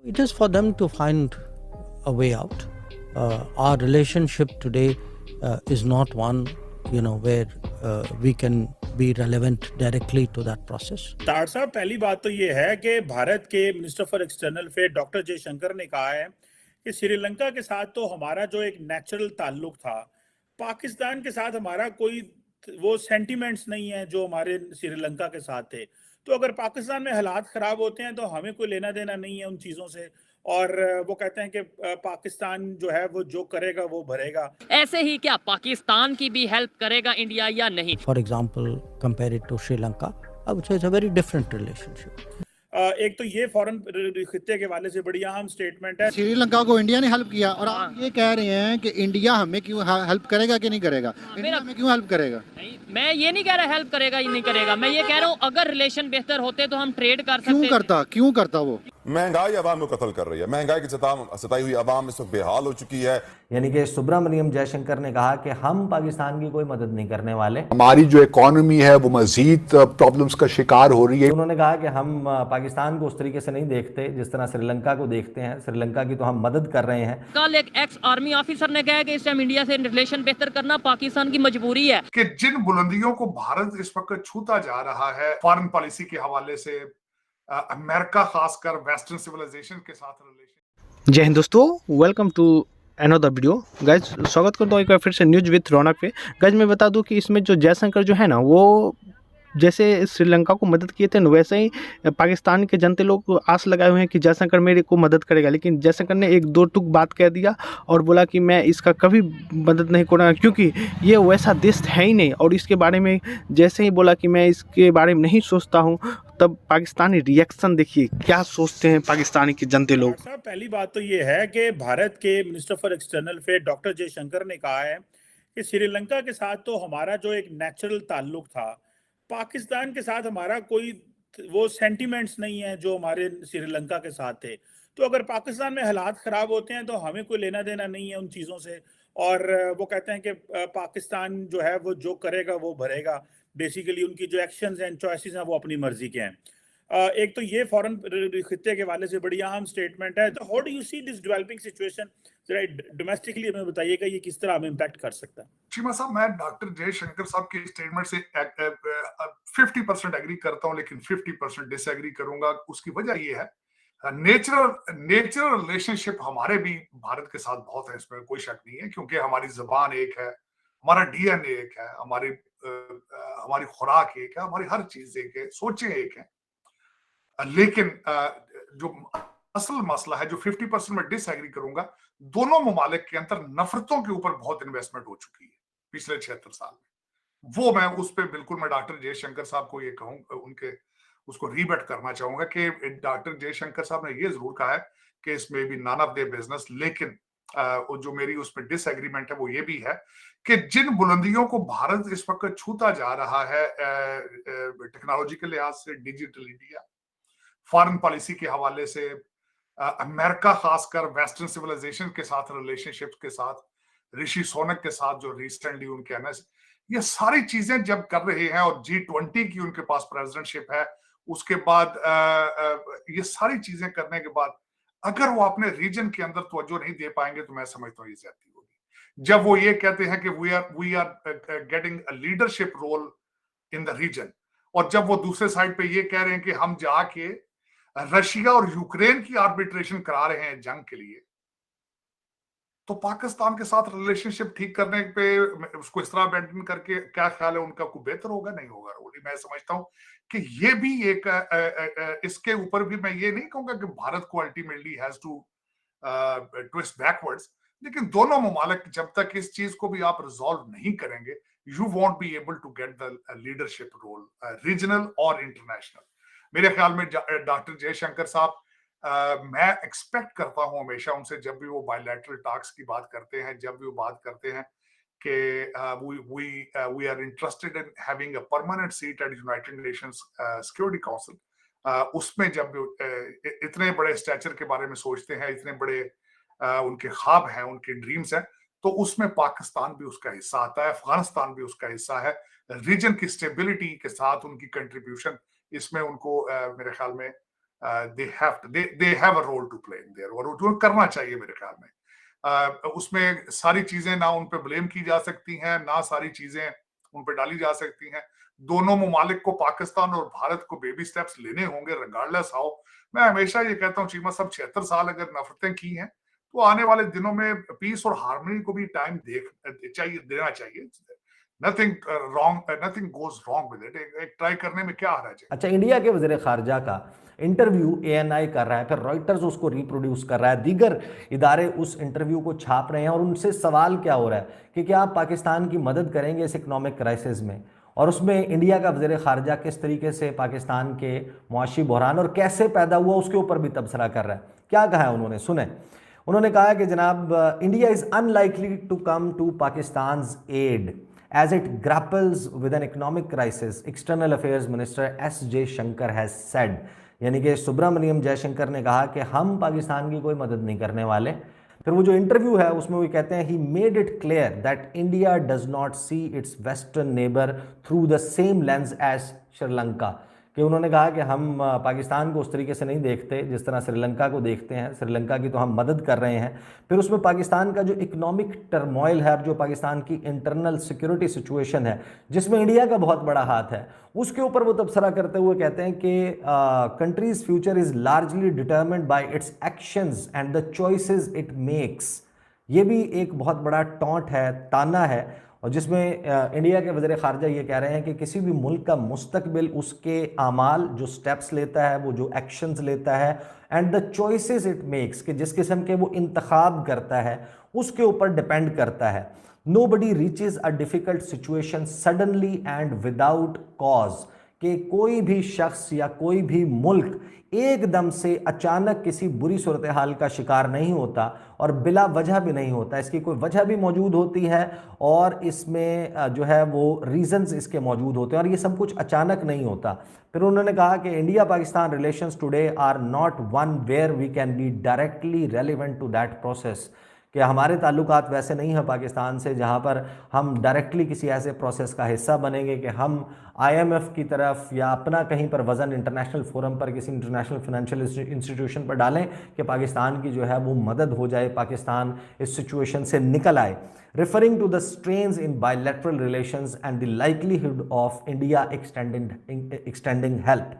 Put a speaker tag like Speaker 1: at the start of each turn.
Speaker 1: It is for them to find a way out. Our relationship today is not one, where we can be relevant directly to that process.
Speaker 2: ताड़ साहब, पहली बात तो ये है कि भारत के minister for external affair doctor Jaishankar ने कहा है कि श्रीलंका के साथ तो हमारा जो एक नेचुरल ताल्लुक था, पाकिस्तान के साथ हमारा कोई वो सेंटिमेंट्स नहीं है जो हमारे श्रीलंका के साथ थे। तो अगर पाकिस्तान में हालात खराब होते हैं तो हमें कोई लेना देना नहीं है उन चीज़ों से। और वो कहते हैं कि पाकिस्तान जो है वो जो करेगा वो भरेगा।
Speaker 3: ऐसे ही क्या पाकिस्तान की भी हेल्प करेगा इंडिया या नहीं?
Speaker 1: For example, compare it to Sri Lanka, I would say it's a very different relationship.
Speaker 2: एक तो ये फॉरेन खित्ते के वाले से बड़ी अहम स्टेटमेंट है।
Speaker 4: श्रीलंका को इंडिया ने हेल्प किया और आप ये कह रहे हैं कि इंडिया हमें क्यों हेल्प करेगा कि नहीं करेगा? इंडिया हमें क्यों हेल्प करेगा?
Speaker 3: नहीं, मैं ये नहीं कह रहा हेल्प करेगा या नहीं करेगा। मैं ये कह रहा हूँ अगर रिलेशन बेहतर होते तो हम ट्रेड कर सकते।
Speaker 4: क्यों करता वो?
Speaker 5: महंगाई अवाम को कत्ल कर रही है। महंगाई की सताई हुई अवाम इस वक्त बेहाल हो चुकी है।
Speaker 6: यानी कि सुब्रमण्यम जयशंकर ने कहा कि हम पाकिस्तान की कोई मदद नहीं करने वाले।
Speaker 7: हमारी जो इकोनॉमी है वो मजीद प्रॉब्लम्स का शिकार हो रही है।
Speaker 6: उन्होंने कहा कि हम पाकिस्तान को उस तरीके से नहीं देखते जिस तरह श्रीलंका को देखते हैं। श्रीलंका की तो हम मदद कर रहे हैं।
Speaker 3: कल एक एक्स आर्मी ऑफिसर ने कहा कि इस टाइम इंडिया से रिलेशन बेहतर करना पाकिस्तान की मजबूरी है।
Speaker 8: कि जिन बुलंदियों को भारत इस वक्त छूता जा रहा है फॉरेन पॉलिसी के हवाले से, अमेरिका खासकर वेस्टर्न सिविलाइजेशन के साथ रिलेशन।
Speaker 9: जय हिंद दोस्तों, welcome to another video. Guys स्वागत करता हूँ एक बार फिर से न्यूज़ विथ रौनक पे। गाइज मैं बता दूं कि इसमें जो जयशंकर जो है ना, वो जैसे श्रीलंका को मदद किए थे वैसे ही पाकिस्तान के जनते लोग आस लगाए हुए हैं कि जयशंकर मेरे को मदद करेगा। लेकिन जयशंकर ने एक दो टुक बात कह दिया और बोला कि मैं इसका कभी मदद नहीं करूँगा क्योंकि ये वैसा देश है ही नहीं। और इसके बारे में जैसे ही बोला कि मैं इसके बारे में नहीं सोचता हूँ, तब पाकिस्तानी रिएक्शन देखिए क्या सोचते हैं पाकिस्तानी के जनते लोग।
Speaker 2: पहली बात तो ये है कि भारत के minister for external affair doctor Jaishankar ने कहा है कि श्रीलंका के साथ तो हमारा जो एक नेचुरल ताल्लुक था, पाकिस्तान के साथ हमारा कोई वो सेंटिमेंट्स नहीं है जो हमारे श्रीलंका के साथ थे। तो अगर पाकिस्तान में हालात खराब होते हैं तो हमें कोई लेना देना नहीं है उन चीज़ों से। और वो कहते हैं कि पाकिस्तान जो है वो जो करेगा वो भरेगा। बेसिकली उनकी जो एक्शंस एंड चॉइसेस हैं वो अपनी मर्जी के हैं। एक तो ये फॉरेन खित्ते के वाले से बड़ी अहम स्टेटमेंट है। तो how do you see this developing situation domestically? हमें बताइएगा ये किस तरह हमें इम्पैक्ट कर सकता है।
Speaker 8: चीमा साहब, मैं डॉक्टर जयशंकर साहब के स्टेटमेंट से 50% एग्री करता हूं, लेकिन 50% डिसएग्री करूंगा। उसकी वजह ये है, नेचुरल रिलेशनशिप हमारे भी भारत के साथ बहुत है, इसमें कोई शक नहीं है, क्योंकि हमारी जबान एक है, हमारा डीएनए एक है, हमारी खुराक एक है, हमारी हर चीज एक है, सोचें एक है। लेकिन जो असल मसला है, जो 50% में डिसएग्री करूंगा, दोनों ममालिक के अंदर नफरतों के ऊपर बहुत इन्वेस्टमेंट हो चुकी है पिछले 76 साल में। वो मैं उस पर बिल्कुल मैं डॉक्टर जयशंकर साहब को ये कहूँ उसको रीबट करना चाहूंगा कि डॉक्टर जयशंकर साहब ने ये जरूर कहा है कि इसमें भी नन ऑफ देयर बिजनेस। लेकिन जो मेरी उस पर डिसएग्रीमेंट है वो ये भी है कि जिन बुलंदियों को भारत इस वक्त छूता जा रहा है टेक्नोलॉजी के लिहाज से, डिजिटल इंडिया, फॉरेन पॉलिसी के हवाले से, अमेरिका खासकर वेस्टर्न सिविलाइजेशन के साथ रिलेशनशिप के साथ, ऋषि सोनक के साथ जो रिसेंटली उनके एनएस, ये सारी चीजें जब कर रहे हैं और G20 की उनके पास प्रेसिडेंटशिप है, उसके बाद ये सारी चीजें करने के बाद अगर वो अपने रीजन के अंदर तवज्जो नहीं दे पाएंगे तो मैं समझता हूँ ये ज्यादती होगी। जब वो ये कहते हैं कि we are getting a leadership role in the region, और जब वो दूसरे साइड पे ये कह रहे हैं कि हम जाके रशिया और यूक्रेन की आर्बिट्रेशन करा रहे हैं जंग के लिए, तो पाकिस्तान के साथ रिलेशनशिप ठीक करने पे उसको इस तरह अबैंडन करके क्या ख्याल है उनका कोई बेहतर होगा? नहीं होगा। रोली, मैं समझता हूं कि ये भी एक इसके ऊपर भी मैं ये नहीं कहूंगा कि भारत को ultimately has to twist backwards, लेकिन दोनों ममालिक जब तक इस चीज को भी आप रिजॉल्व नहीं करेंगे, you won't be able to get the leadership role regional और इंटरनेशनल। मेरे ख्याल में डॉक्टर जयशंकर साहब, मैं एक्सपेक्ट करता हूं हमेशा उनसे, जब भी वो बायलैटरल टॉक्स की बात करते हैं, जब भी वो बात करते हैं कि we are interested in having a permanent seat at United Nations Security Council, उसमें जब इतने बड़े स्टैचर के बारे में सोचते हैं, इतने बड़े उनके ख्वाब हैं, उनके ड्रीम्स हैं, तो उसमें पाकिस्तान भी उसका हिस्सा आता है, अफगानिस्तान भी उसका हिस्सा है। रीजन की स्टेबिलिटी के साथ उनकी कंट्रीब्यूशन इसमें उनको मेरे ख्याल में they have a role to play in there, और वो करना चाहिए मेरे ख्याल में। उसमें सारी चीजें ना उन पे ब्लेम की जा सकती हैं, ना सारी चीजें उन पे डाली जा सकती हैं। दोनों ममालिक को, पाकिस्तान और भारत को, बेबी स्टेप्स लेने होंगे रिगार्डलेस हाउ। मैं हमेशा ये कहता हूँ चीमा साहब, 76 साल अगर नफरतें की हैं तो आने वाले दिनों में पीस और हार्मनी को भी टाइम देना चाहिए। Nothing goes wrong with it. एक ट्राई करने में क्या हर्ज है।
Speaker 6: अच्छा, इंडिया के वज़ीर ख़ारजा का इंटरव्यू ANI कर रहा है, फिर रॉयटर्स उसको रिप्रोड्यूस कर रहा है, दीगर इदारे उस इंटरव्यू को छाप रहे हैं, और उनसे सवाल क्या हो रहा है कि क्या आप पाकिस्तान की मदद करेंगे इस इकनॉमिक क्राइसिस में। और उसमें इंडिया का वज़ीर ख़ारजा किस तरीके से पाकिस्तान के मुआशी बहरान और कैसे पैदा हुआ उसके ऊपर भी तबसरा कर रहा है। क्या कहा है उन्होंने, सुने। उन्होंने कहा कि जनाब, India is unlikely to come to Pakistan's aid as it grapples with an economic crisis, External Affairs Minister S.J. Shankar has said। यानी कि सुब्रमण्यम जयशंकर ने कहा कि हम पाकिस्तान की कोई मदद नहीं करने वाले। फिर वो जो इंटरव्यू है उसमें वो कहते हैं, he made it clear that India does not see its western neighbour through the same lens as Sri Lanka. कि उन्होंने कहा कि हम पाकिस्तान को उस तरीके से नहीं देखते जिस तरह श्रीलंका को देखते हैं। श्रीलंका की तो हम मदद कर रहे हैं। फिर उसमें पाकिस्तान का जो इकोनॉमिक टर्मोइल है, जो पाकिस्तान की इंटरनल सिक्योरिटी सिचुएशन है जिसमें इंडिया का बहुत बड़ा हाथ है, उसके ऊपर वो तबसरा करते हुए कहते हैं कि countries future is largely determined bye it's actions and the choices it makes. ये भी एक बहुत बड़ा टॉन्ट है, ताना है, और जिसमें इंडिया के वज़ीर ख़ारजा ये कह रहे हैं कि किसी भी मुल्क का मुस्तकबिल उसके आमाल, जो स्टेप्स लेता है, वो जो एक्शंस लेता है, and the choices it makes, कि जिस किस्म के वो इंतखाब करता है उसके ऊपर डिपेंड करता है। Nobody reaches a difficult situation suddenly and without cause, कि कोई भी शख्स या कोई भी मुल्क एकदम से अचानक किसी बुरी सूरत हाल का शिकार नहीं होता, और बिला वजह भी नहीं होता। इसकी कोई वजह भी मौजूद होती है, और इसमें जो है वो रीजंस इसके मौजूद होते हैं, और ये सब कुछ अचानक नहीं होता। फिर उन्होंने कहा कि India Pakistan relations today are not one where we can be directly relevant to that process, कि हमारे ताल्लुकात वैसे नहीं हैं पाकिस्तान से जहां पर हम डायरेक्टली किसी ऐसे प्रोसेस का हिस्सा बनेंगे कि हम IMF की तरफ या अपना कहीं पर वज़न इंटरनेशनल फोरम पर किसी इंटरनेशनल फाइनेंशियल इंस्टीट्यूशन पर डालें कि पाकिस्तान की जो है वो मदद हो जाए, पाकिस्तान इस सिचुएशन से निकल आए। Referring to the strains in bilateral relations and the likelihood of India extending help.